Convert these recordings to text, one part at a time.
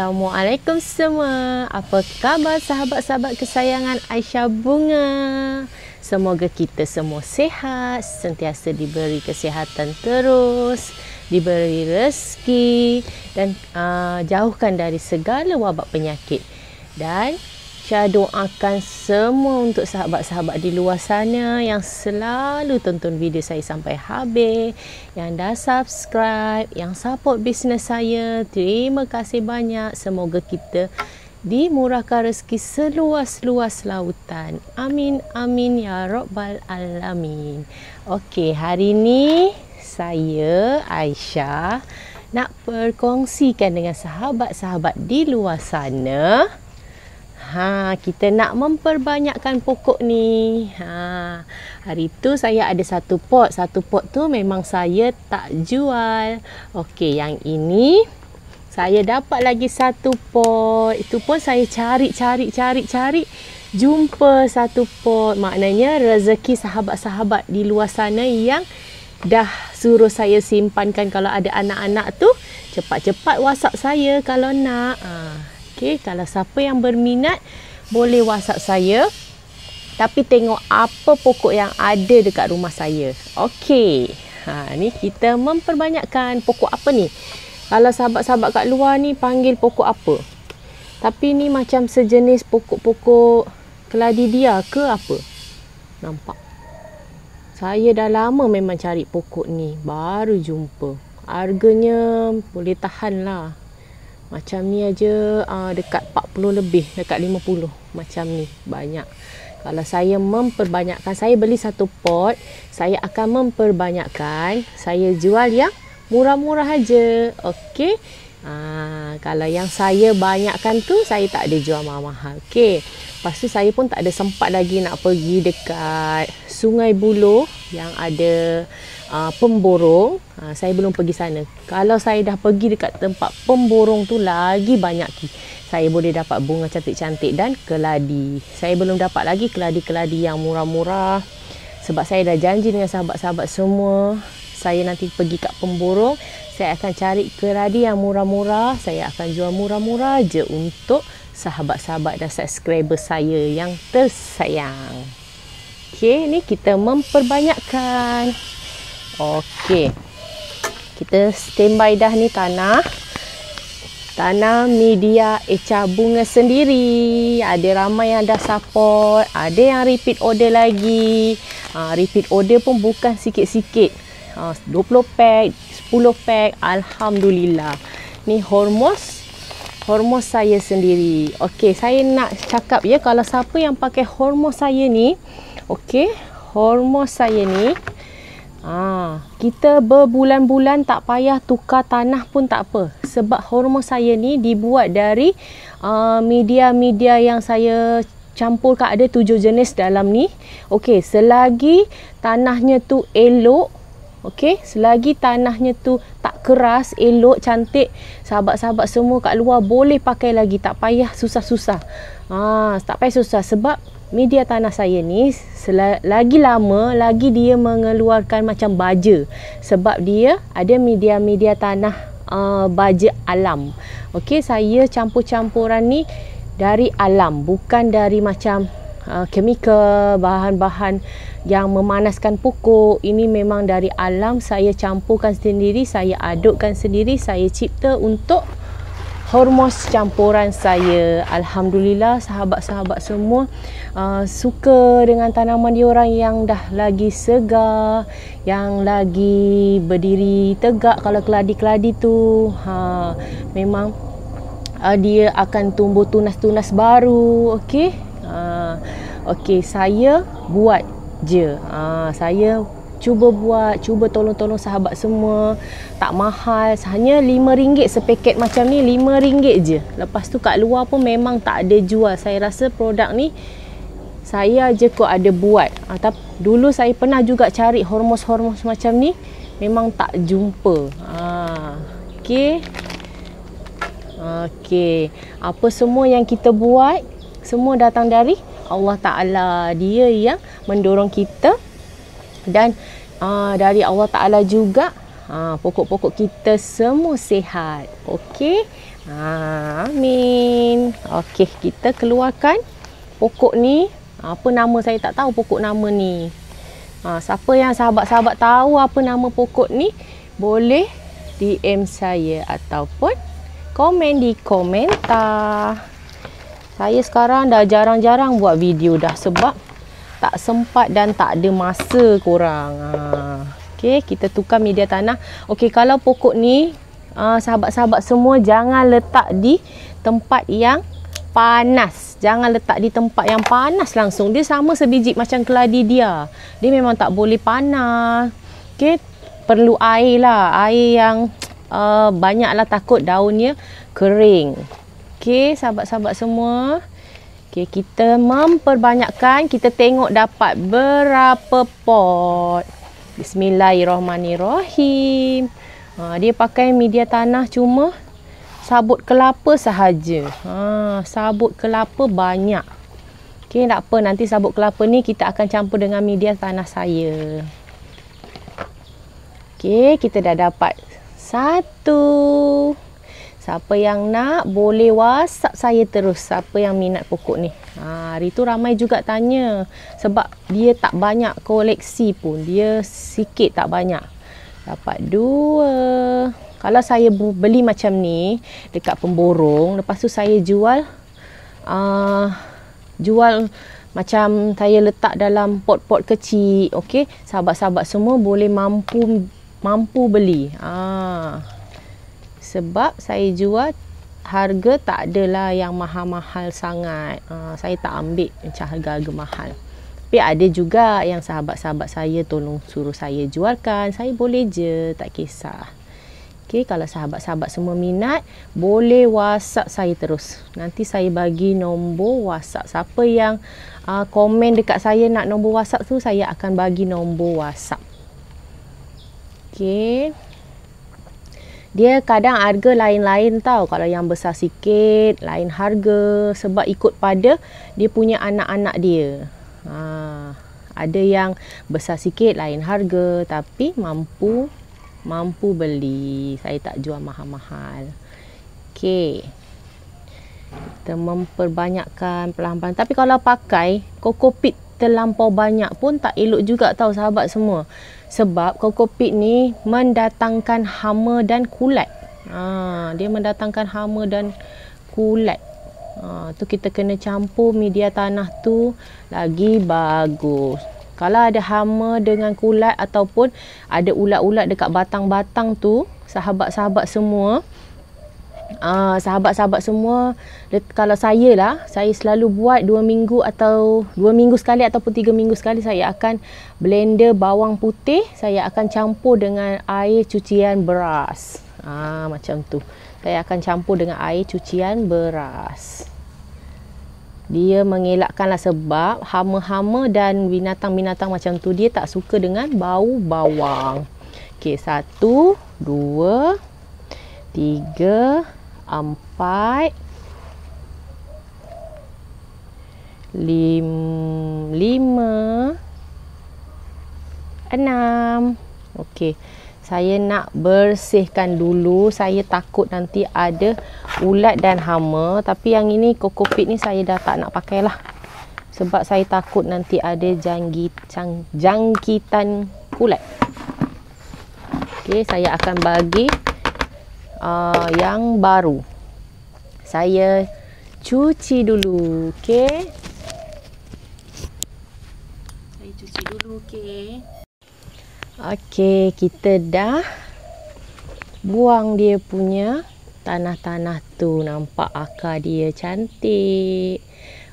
Assalamualaikum semua. Apa khabar sahabat-sahabat kesayangan Aisyah Bunga? Semoga kita semua sihat, sentiasa diberi kesihatan terus, diberi rezeki dan jauhkan dari segala wabak penyakit. Dan saya doakan semua untuk sahabat-sahabat di luar sana yang selalu tonton video saya sampai habis, yang dah subscribe, yang support bisnes saya. Terima kasih banyak. Semoga kita dimurahkan rezeki seluas-luas lautan. Amin, amin ya rabbal alamin. Okey, hari ini saya, Aisyah, nak berkongsikan dengan sahabat-sahabat di luar sana. Kita nak memperbanyakkan pokok ni. Hari tu saya ada satu pot. Satu pot tu memang saya tak jual. Okey, yang ini saya dapat lagi satu pot. Itu pun saya cari. Jumpa satu pot. Maknanya rezeki sahabat-sahabat di luar sana yang dah suruh saya simpankan. Kalau ada anak-anak tu, cepat-cepat WhatsApp saya kalau nak. Okey, kalau siapa yang berminat boleh WhatsApp saya. Tapi tengok apa pokok yang ada dekat rumah saya. Okey. Ni kita memperbanyakkan pokok apa ni? Kalau sahabat-sahabat kat luar ni panggil pokok apa? Tapi ni macam sejenis pokok-pokok keladi dia ke apa? Nampak? Saya dah lama memang cari pokok ni, baru jumpa. Harganya boleh tahan lah. Macam ni aja dekat 40 lebih, dekat 50 macam ni, banyak. Kalau saya memperbanyakkan, saya beli satu pot, saya akan memperbanyakkan, saya jual yang murah-murah aja. Okey. Kalau yang saya banyakkan tu, saya tak ada jual mahal-mahal. Okey. Lepas tu saya pun tak ada sempat lagi nak pergi dekat Sungai Buloh yang ada pemborong. Saya belum pergi sana. Kalau saya dah pergi dekat tempat pemborong tu, lagi banyak saya boleh dapat bunga cantik-cantik dan keladi. Saya belum dapat lagi keladi-keladi yang murah-murah. Sebab saya dah janji dengan sahabat-sahabat semua, saya nanti pergi kat pemborong, saya akan cari keladi yang murah-murah. Saya akan jual murah-murah je untuk sahabat-sahabat dan subscriber saya yang tersayang. Okey, ni kita memperbanyakkan. Okey. Kita standby dah ni tanah media Aisyah Bunga sendiri. Ada ramai yang dah support, ada yang repeat order lagi. Repeat order pun bukan sikit-sikit. 20 pack, 10 pack, alhamdulillah. Ni hormos saya sendiri. Okey, saya nak cakap ya, kalau siapa yang pakai hormos saya ni, okey, hormos saya ni, kita berbulan-bulan tak payah tukar tanah pun tak apa. Sebab hormos saya ni dibuat dari media-media yang saya campurkan. Ada 7 jenis dalam ni. Okey, selagi tanahnya tu elok, okey, selagi tanahnya tu tak keras, elok, cantik, sahabat-sahabat semua kat luar boleh pakai lagi. Tak payah susah-susah. Tak payah susah sebab media tanah saya ni lagi lama lagi dia mengeluarkan macam baja. Sebab dia ada media-media tanah baja alam. Okey, saya campur-campuran ni dari alam, bukan dari macam chemical, bahan-bahan yang memanaskan pokok. Ini memang dari alam, saya campurkan sendiri, saya adukkan sendiri, saya cipta untuk hormos campuran saya. Alhamdulillah sahabat-sahabat semua suka dengan tanaman diorang yang dah lagi segar, yang lagi berdiri tegak. Kalau keladi-keladi tu memang dia akan tumbuh tunas-tunas baru. Okey. Okey, saya buat je. Saya cuba tolong sahabat semua. Tak mahal, hanya RM5 sepaket macam ni, RM5 je. Lepas tu kat luar pun memang tak ada jual. Saya rasa produk ni saya je kot ada buat. Tapi dulu saya pernah juga cari hormos macam ni, memang tak jumpa. Okey. Okey, apa semua yang kita buat semua datang dari Allah Ta'ala. Dia yang mendorong kita. Dan dari Allah Ta'ala juga pokok-pokok kita semua sihat. Okey. Amin. Okey, kita keluarkan pokok ni. Apa nama saya tak tahu pokok nama ni. Siapa yang sahabat-sahabat tahu apa nama pokok ni, boleh DM saya ataupun komen di komentar. Saya sekarang dah jarang-jarang buat video dah sebab tak sempat dan tak ada masa korang. Okey, kita tukar media tanah. Okey, kalau pokok ni sahabat-sahabat semua jangan letak di tempat yang panas. Jangan letak di tempat yang panas langsung. Dia sama sebiji macam keladi dia. Dia memang tak boleh panas. Okey, perlu air lah. Air yang banyaklah, takut daunnya kering. Okey, sahabat-sahabat semua. Okey, kita memperbanyakkan. Kita tengok dapat berapa pot. Bismillahirrahmanirrahim. Dia pakai media tanah cuma sabut kelapa sahaja. Sabut kelapa banyak. Okey, tak apa. Nanti sabut kelapa ni kita akan campur dengan media tanah saya. Okey, kita dah dapat satu. Siapa yang nak boleh WhatsApp saya terus. Siapa yang minat pokok ni. Hari tu ramai juga tanya. Sebab dia tak banyak koleksi pun. Dia sikit tak banyak. Dapat dua. Kalau saya beli macam ni dekat pemborong, lepas tu saya jual macam saya letak dalam pot-pot kecil. Okey, sahabat-sahabat semua boleh mampu beli. Sebab saya jual harga tak adalah yang mahal-mahal sangat. Saya tak ambil macam harga-harga mahal. Tapi ada juga yang sahabat-sahabat saya tolong suruh saya jualkan. Saya boleh je, tak kisah. Okey, kalau sahabat-sahabat semua minat, boleh WhatsApp saya terus. Nanti saya bagi nombor WhatsApp. Siapa yang komen dekat saya nak nombor WhatsApp tu, saya akan bagi nombor WhatsApp. Okey. Dia kadang harga lain-lain tau. Kalau yang besar sikit, lain harga. Sebab ikut pada dia punya anak-anak dia. Ada yang besar sikit, lain harga. Tapi mampu beli. Saya tak jual mahal-mahal. Okey. Kita memperbanyakkan perlahan-lahan. Tapi kalau pakai kokopit terlampau banyak pun tak elok juga tau sahabat semua. Sebab kokopit ni mendatangkan hama dan kulat. Dia mendatangkan hama dan kulat. Tu kita kena campur media tanah tu lagi bagus. Kalau ada hama dengan kulat ataupun ada ulat-ulat dekat batang-batang tu, sahabat-sahabat semua, kalau saya lah, saya selalu buat 2 minggu sekali ataupun 3 minggu sekali saya akan blender bawang putih, saya akan campur dengan air cucian beras. Macam tu. Saya akan campur dengan air cucian beras. Dia mengelakkanlah sebab hama-hama dan binatang-binatang macam tu dia tak suka dengan bau bawang. Okey, 1, 2, 3, 4, 5, 6. Okey. Saya nak bersihkan dulu. Saya takut nanti ada ulat dan hama. Tapi yang ini kokopit ni saya dah tak nak pakai lah. Sebab saya takut nanti ada jangkitan kulat. Okey, saya akan bagi yang baru. Saya cuci dulu. Okey. Saya cuci dulu. Okey. Okey, kita dah buang dia punya tanah-tanah tu. Nampak akar dia cantik.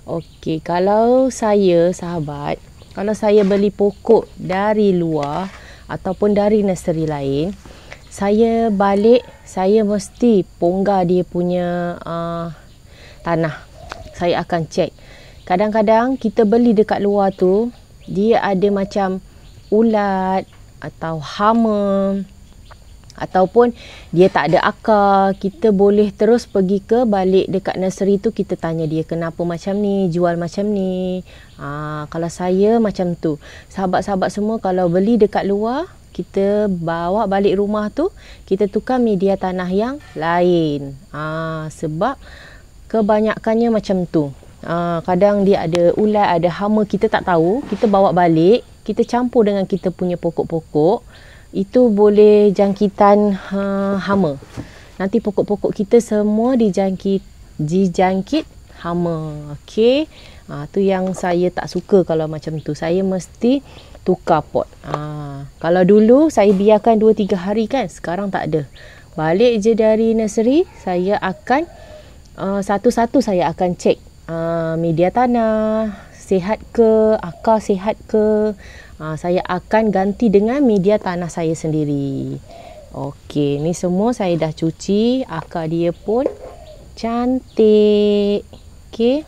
Okey, kalau saya sahabat, kalau saya beli pokok dari luar ataupun dari nursery lain, saya balik, saya mesti bonggar dia punya tanah. Saya akan cek. Kadang-kadang kita beli dekat luar tu, dia ada macam ulat atau hama ataupun dia tak ada akar. Kita boleh terus pergi ke balik dekat nursery tu, kita tanya dia kenapa macam ni, jual macam ni. Kalau saya macam tu. Sahabat-sahabat semua kalau beli dekat luar, kita bawa balik rumah tu, kita tukar media tanah yang lain. Sebab kebanyakannya macam tu. Kadang dia ada ulat, ada hama, kita tak tahu. Kita bawa balik, kita campur dengan kita punya pokok-pokok, itu boleh jangkitan hama. Nanti pokok-pokok kita semua dijangkit hama. Okey. Tu yang saya tak suka kalau macam tu. Saya mesti tukar pot. Kalau dulu saya biarkan 2-3 hari kan, sekarang tak ada. Balik je dari nursery, saya akan satu-satu saya akan cek media tanah sihat ke, akar sihat ke. Saya akan ganti dengan media tanah saya sendiri. Okey, ni semua saya dah cuci, akar dia pun cantik. Okey.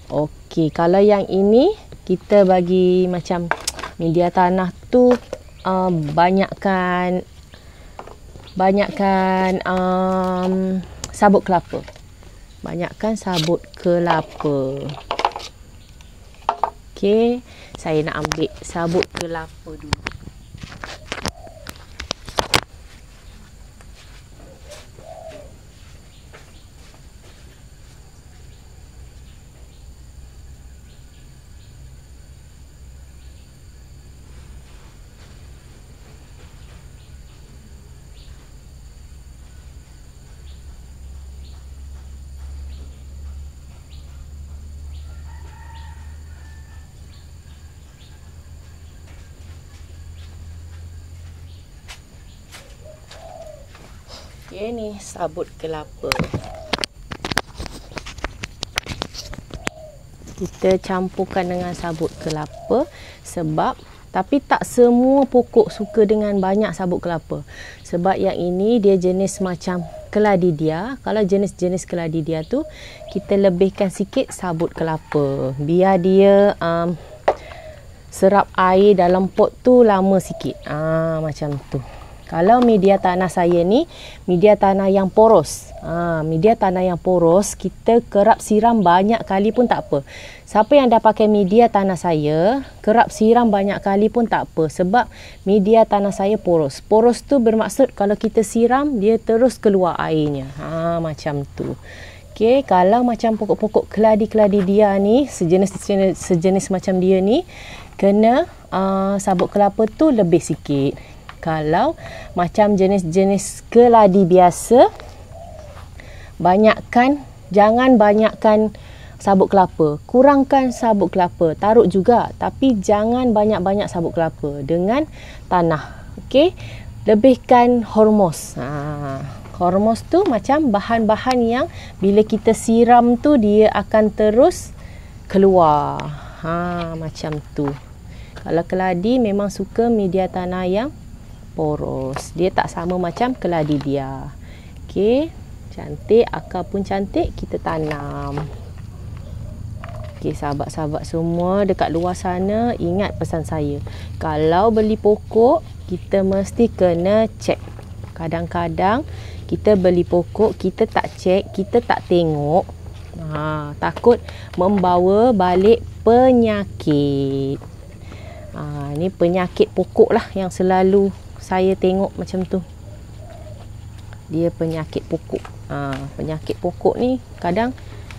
Okey, kalau yang ini kita bagi macam media tanah tu banyakkan sabut kelapa. Banyakkan sabut kelapa. Okey, saya nak ambil sabut kelapa dulu. Okey, ni sabut kelapa. Kita campurkan dengan sabut kelapa sebab, tapi tak semua pokok suka dengan banyak sabut kelapa. Sebab yang ini dia jenis macam keladi dia. Kalau jenis-jenis keladi dia tu, kita lebihkan sikit sabut kelapa. Biar dia serap air dalam pot tu lama sikit. Macam tu. Kalau media tanah saya ni, media tanah yang poros. Media tanah yang poros, kita kerap siram banyak kali pun tak apa. Siapa yang dah pakai media tanah saya, kerap siram banyak kali pun tak apa. Sebab media tanah saya poros. Poros tu bermaksud kalau kita siram, dia terus keluar airnya. Macam tu. Okey, kalau macam pokok-pokok keladi-keladi dia ni, sejenis macam dia ni, kena sabut kelapa tu lebih sikit. Kalau macam jenis-jenis keladi biasa, jangan banyakkan sabut kelapa. Kurangkan sabut kelapa. Taruh juga, tapi jangan banyak-banyak sabut kelapa dengan tanah. Okey? Lebihkan hormos. Hormos tu macam bahan-bahan yang bila kita siram tu dia akan terus keluar. Macam tu. Kalau keladi memang suka media tanah yang poros. Dia tak sama macam keladi dia. Okey, cantik, akar pun cantik, kita tanam. Okey, sahabat-sahabat semua dekat luar sana, ingat pesan saya. Kalau beli pokok, kita mesti kena cek. Kadang-kadang kita beli pokok, kita tak cek, kita tak tengok. Takut membawa balik penyakit. Ni penyakit pokok lah yang selalu saya tengok macam tu. Dia penyakit pokok. Penyakit pokok ni kadang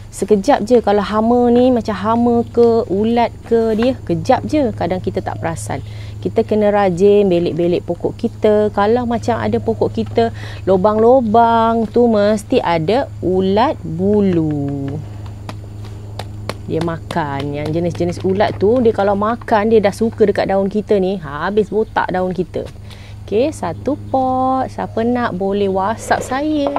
sekejap je. Kalau hama ni macam hama ke ulat ke, dia kejap je. Kadang kita tak perasan. Kita kena rajin belik-belik pokok kita. Kalau macam ada pokok kita lubang-lubang tu, mesti ada ulat bulu. Dia makan. Yang jenis-jenis ulat tu, dia kalau makan, dia dah suka dekat daun kita ni, habis botak daun kita. Okey, satu pot. Siapa nak boleh WhatsApp saya.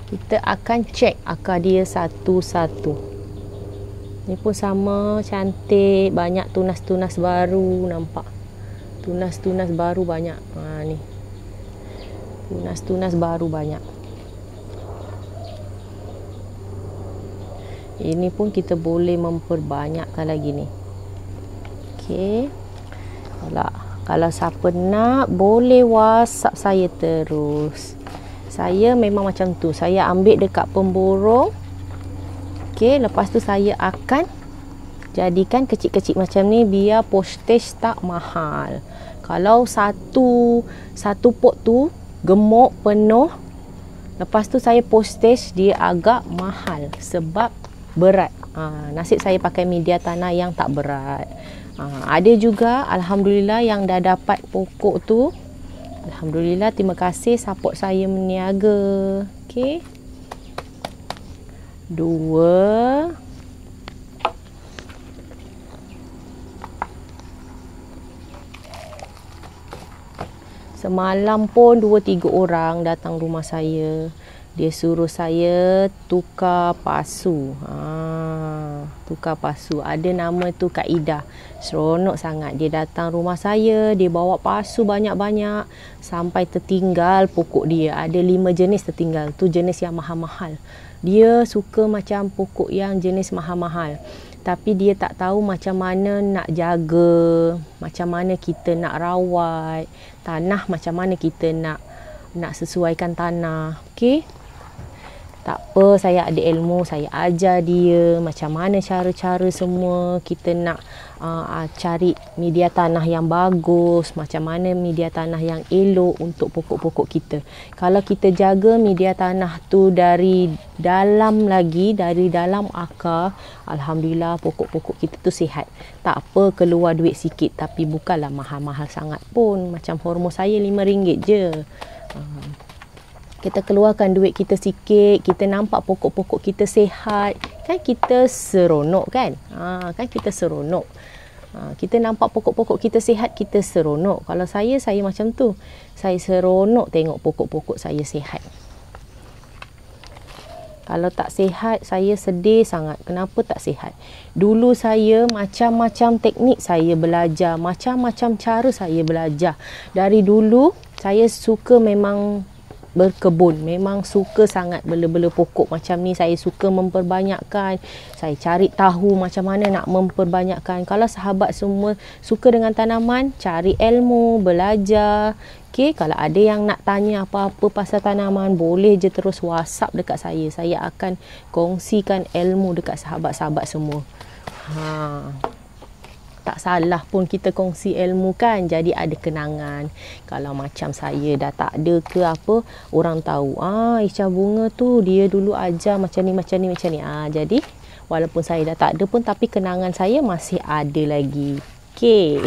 Kita akan cek akar dia satu-satu. Ni pun sama, cantik. Banyak tunas-tunas baru, nampak. Tunas-tunas baru banyak. Ni. Tunas-tunas baru banyak. Ini pun kita boleh memperbanyakkan lagi ni. Okey. Kalau siapa nak, boleh WhatsApp saya terus. Saya memang macam tu. Saya ambil dekat pemborong. Okey, lepas tu saya akan Jadikan kecil-kecil macam ni biar postage tak mahal. Kalau satu pot tu gemuk penuh, lepas tu saya postage, dia agak mahal sebab berat. Nasib saya pakai media tanah yang tak berat. Ada juga alhamdulillah yang dah dapat pokok tu. Alhamdulillah, terima kasih support saya meniaga. Okey. 2. Semalam pun 2-3 orang datang rumah saya. Dia suruh saya tukar pasu. Tukar pasu. Ada nama tu Kak Ida. Seronok sangat. Dia datang rumah saya. Dia bawa pasu banyak-banyak. Sampai tertinggal pokok dia. Ada 5 jenis tertinggal. Tu jenis yang mahal-mahal. Dia suka macam pokok yang jenis mahal-mahal. Tapi dia tak tahu macam mana nak jaga, macam mana kita nak rawat, tanah macam mana kita nak sesuaikan tanah. Okey? Tak apa, saya ada ilmu, saya ajar dia macam mana cara-cara semua. Kita nak cari media tanah yang bagus, macam mana media tanah yang elok untuk pokok-pokok kita. Kalau kita jaga media tanah tu dari dalam lagi, dari dalam akar, alhamdulillah pokok-pokok kita tu sihat. Tak apa keluar duit sikit, tapi bukanlah mahal-mahal sangat pun. Macam hormon saya RM5 je. Kita keluarkan duit kita sikit, kita nampak pokok-pokok kita sihat, kan kita seronok kan? Kan kita seronok. Kita nampak pokok-pokok kita sihat, kita seronok. Kalau saya macam tu. Saya seronok tengok pokok-pokok saya sihat. Kalau tak sihat, saya sedih sangat. Kenapa tak sihat? Dulu saya macam-macam teknik saya belajar, macam-macam cara saya belajar. Dari dulu saya suka memang berkebun, memang suka sangat bela-bela pokok macam ni. Saya suka memperbanyakkan, saya cari tahu macam mana nak memperbanyakkan. Kalau sahabat semua suka dengan tanaman, cari ilmu, belajar. Okey, kalau ada yang nak tanya apa-apa pasal tanaman, boleh je terus WhatsApp dekat saya. Saya akan kongsikan ilmu dekat sahabat-sahabat semua. Tak salah pun kita kongsi ilmu kan, jadi ada kenangan. Kalau macam saya dah tak ada ke apa, orang tahu Aisyah Bunga tu dia dulu ajar macam ni. Jadi walaupun saya dah tak ada pun, tapi kenangan saya masih ada lagi. Okey.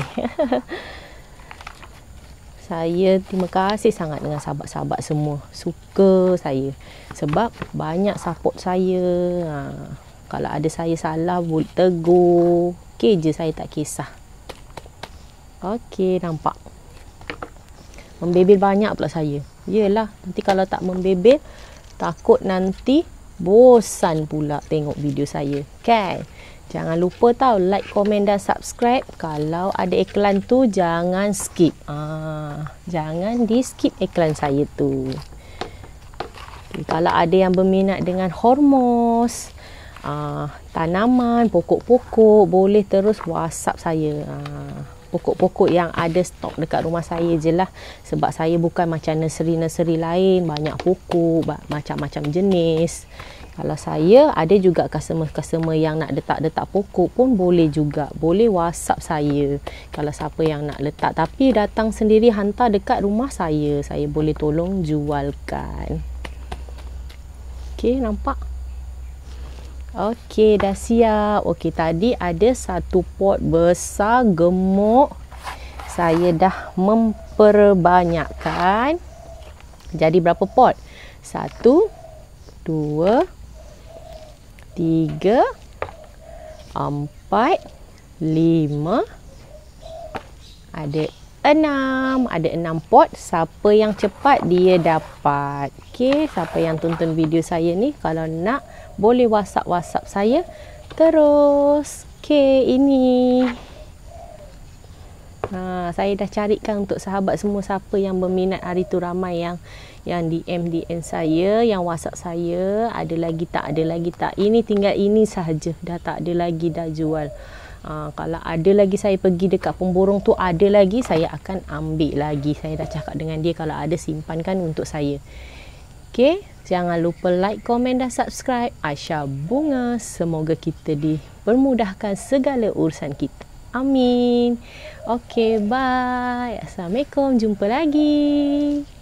Saya terima kasih sangat dengan sahabat-sahabat semua. Suka saya sebab banyak support saya. Kalau ada saya salah, boleh tegur. Okey je, saya tak kisah. Okey, nampak. Membebel banyak pula saya. Yelah, nanti kalau tak membebel, takut nanti bosan pula tengok video saya. Kan? Jangan lupa tau, like, komen dan subscribe. Kalau ada iklan tu, jangan skip. Jangan di skip iklan saya tu. Kalau ada yang berminat dengan hormos, tanaman, pokok-pokok, boleh terus WhatsApp saya. Pokok-pokok yang ada stok dekat rumah saya je lah. Sebab saya bukan macam nursery lain, banyak pokok, macam-macam jenis. Kalau saya ada juga customer yang nak letak pokok pun boleh juga. Boleh WhatsApp saya kalau siapa yang nak letak. Tapi datang sendiri hantar dekat rumah saya boleh tolong jualkan. Okey, nampak? Okey, dah siap. Okey, tadi ada satu pot besar gemuk. Saya dah memperbanyakkan. Jadi berapa pot? 1, 2, 3, 4, 5. Ada 6. Ada 6 pot. Siapa yang cepat dia dapat. Okey, siapa yang tonton video saya ni, kalau nak boleh WhatsApp saya terus. Okey, ini. Saya dah carikan untuk sahabat semua siapa yang berminat. Hari tu ramai yang DM saya, yang WhatsApp saya. Ada lagi tak? Ada lagi tak? Ini tinggal ini sahaja. Dah tak ada lagi, dah jual. Kalau ada lagi, saya pergi dekat pemborong tu, ada lagi, saya akan ambil lagi. Saya dah cakap dengan dia, kalau ada simpankan untuk saya. Okey, Jangan lupa like, komen dan subscribe Aisyah Bunga. Semoga kita dipermudahkan segala urusan kita. Amin. Okey, bye. Assalamualaikum. Jumpa lagi.